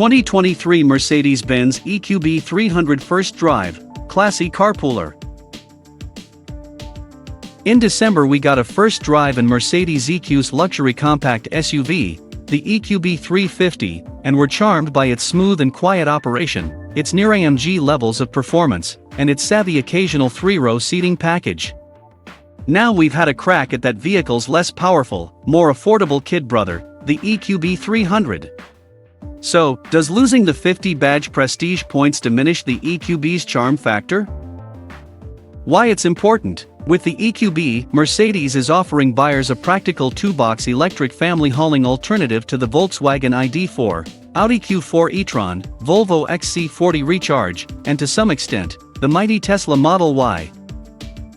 2023 Mercedes-Benz EQB300 First Drive, Classy Carpooler. In December we got a first drive in Mercedes EQ's luxury compact SUV, the EQB350, and were charmed by its smooth and quiet operation, its near-AMG levels of performance, and its savvy occasional 3-row seating package. Now we've had a crack at that vehicle's less powerful, more affordable kid brother, the EQB300. So, does losing the 50 badge prestige points diminish the EQB's charm factor? Why it's important? With the EQB, Mercedes is offering buyers a practical 2-box electric family hauling alternative to the Volkswagen ID.4, Audi Q4 e-tron, Volvo XC40 Recharge, and to some extent, the mighty Tesla Model Y.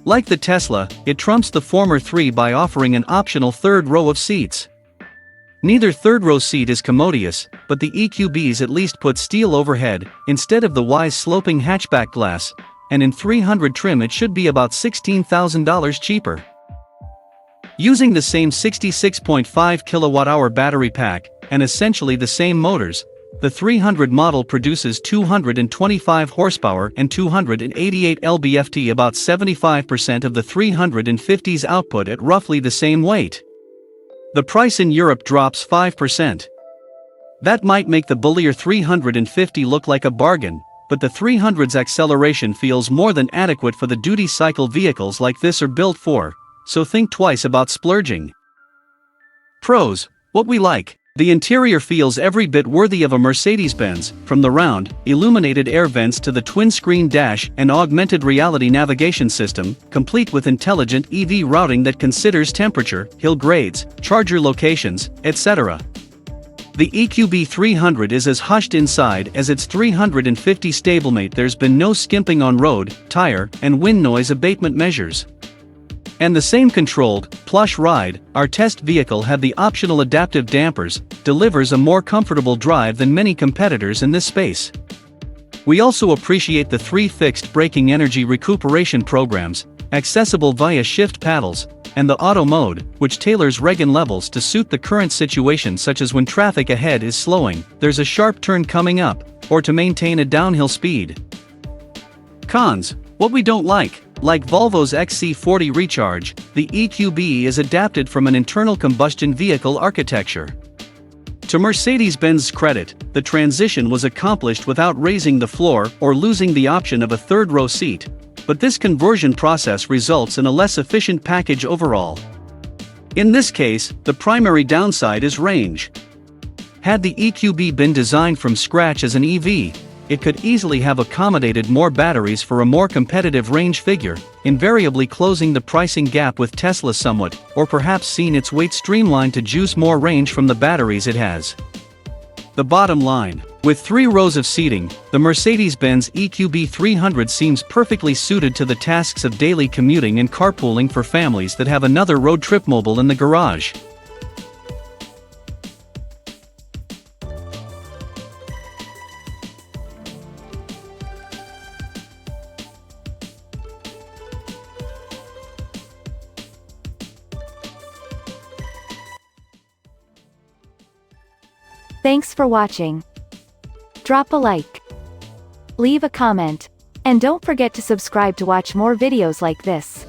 Like the Tesla, it trumps the former 3 by offering an optional third row of seats. Neither third-row seat is commodious, but the EQBs at least put steel overhead, instead of the Y's sloping hatchback glass, and in 300 trim it should be about $16,000 cheaper. Using the same 66.5 kWh battery pack, and essentially the same motors, the 300 model produces 225 horsepower and 288 lb-ft, about 75% of the 350's output at roughly the same weight. The price in Europe drops 5%. That might make the bullier 350 look like a bargain, but the 300's acceleration feels more than adequate for the duty cycle vehicles like this are built for, so think twice about splurging. Pros: what we like. The interior feels every bit worthy of a Mercedes-Benz, from the round, illuminated air vents to the twin-screen dash and augmented reality navigation system, complete with intelligent EV routing that considers temperature, hill grades, charger locations, etc. The EQB300 is as hushed inside as its 350 stablemate. There's been no skimping on road, tire, and wind noise abatement measures. And the same controlled, plush ride. Our test vehicle had the optional adaptive dampers, delivers a more comfortable drive than many competitors in this space. We also appreciate the 3 fixed braking energy recuperation programs, accessible via shift paddles, and the auto mode, which tailors regen levels to suit the current situation, such as when traffic ahead is slowing, there's a sharp turn coming up, or to maintain a downhill speed. Cons: what we don't like. Like Volvo's XC40 Recharge, the EQB is adapted from an internal combustion vehicle architecture. To Mercedes-Benz's credit, the transition was accomplished without raising the floor or losing the option of a third-row seat, but this conversion process results in a less efficient package overall. In this case, the primary downside is range. Had the EQB been designed from scratch as an EV, it could easily have accommodated more batteries for a more competitive range figure, invariably closing the pricing gap with Tesla somewhat, or perhaps seen its weight streamlined to juice more range from the batteries it has. The bottom line: with 3 rows of seating, the Mercedes-Benz EQB300 seems perfectly suited to the tasks of daily commuting and carpooling for families that have another road trip mobile in the garage. Thanks for watching. Drop a like, leave a comment, and don't forget to subscribe to watch more videos like this.